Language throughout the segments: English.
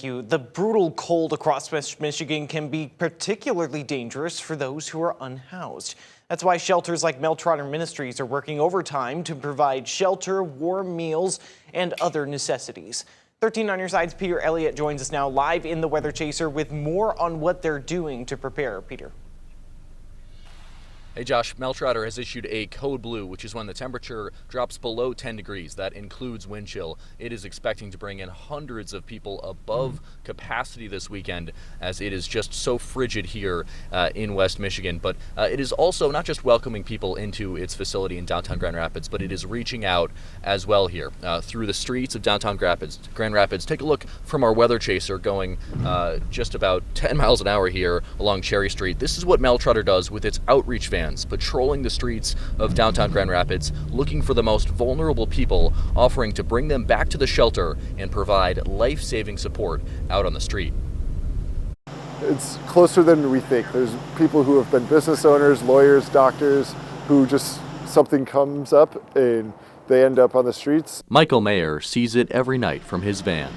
The brutal cold across West Michigan can be particularly dangerous for those who are unhoused. That's why shelters like Mel Trotter Ministries are working overtime to provide shelter, warm meals, and other necessities. 13 on your side's Peter Elliott joins us now live in the Weather Chaser with more on what they're doing to prepare. Peter. Hey Josh, Mel Trotter has issued a code blue, which is when the temperature drops below 10 degrees. That includes wind chill. It is expecting to bring in hundreds of people above capacity this weekend, as it is just so frigid here in West Michigan. But it is also not just welcoming people into its facility in downtown Grand Rapids, but it is reaching out as well here through the streets of downtown Grand Rapids. Take a look from our weather chaser going just about 10 miles an hour here along Cherry Street. This is what Mel Trotter does with its outreach vans, patrolling the streets of downtown Grand Rapids, looking for the most vulnerable people, offering to bring them back to the shelter and provide life-saving support out on the street. It's closer than we think. There's people who have been business owners, lawyers, doctors, who just something comes up and they end up on the streets. Michael Mayer sees it every night from his van.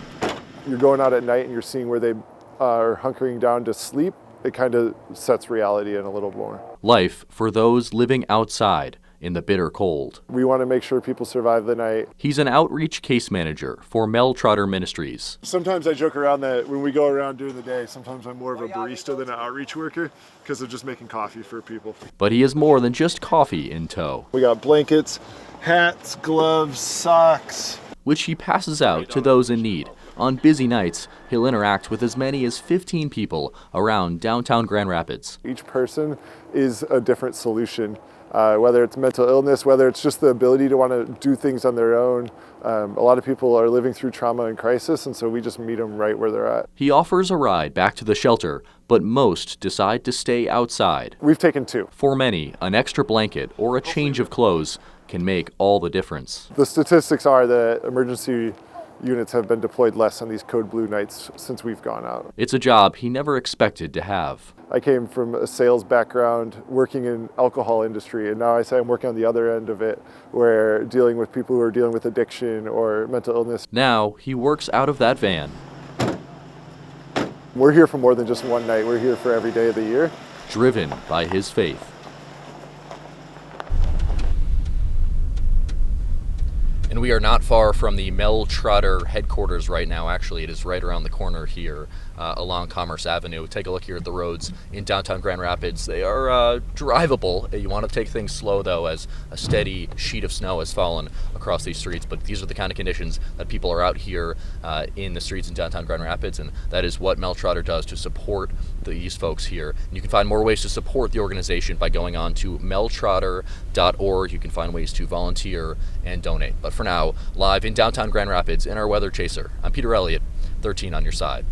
You're going out at night and you're seeing where they are hunkering down to sleep. It kind of sets reality in a little more. Life for those living outside in the bitter cold. We want to make sure people survive the night. He's an outreach case manager for Mel Trotter Ministries. Sometimes I joke around that when we go around during the day, sometimes I'm more of a barista than an outreach worker because of just making coffee for people. But he has more than just coffee in tow. We got blankets, hats, gloves, socks, which he passes out to those in need. On busy nights, he'll interact with as many as 15 people around downtown Grand Rapids. Each person is a different solution, whether it's mental illness, whether it's just the ability to want to do things on their own. A lot of people are living through trauma and crisis, and so we just meet them right where they're at. He offers a ride back to the shelter, but most decide to stay outside. We've taken two. For many, an extra blanket or a change of clothes can make all the difference. The statistics are that emergency units have been deployed less on these code blue nights since we've gone out. It's a job he never expected to have. I came from a sales background working in alcohol industry, and now I say I'm working on the other end of it, where dealing with people who are dealing with addiction or mental illness. Now he works out of that van. We're here for more than just one night. We're here for every day of the year. Driven by his faith. And we are not far from the Mel Trotter headquarters right now. Actually, it is right around the corner here along Commerce Avenue. Take a look here at the roads in downtown Grand Rapids. They are drivable. You want to take things slow, though, as a steady sheet of snow has fallen across these streets. But these are the kind of conditions that people are out here in the streets in downtown Grand Rapids, and that is what Mel Trotter does to support these folks here. And you can find more ways to support the organization by going on to meltrotter.org. You can find ways to volunteer and donate. But for now, live in downtown Grand Rapids in our Weather Chaser, I'm Peter Elliott, 13 on your side.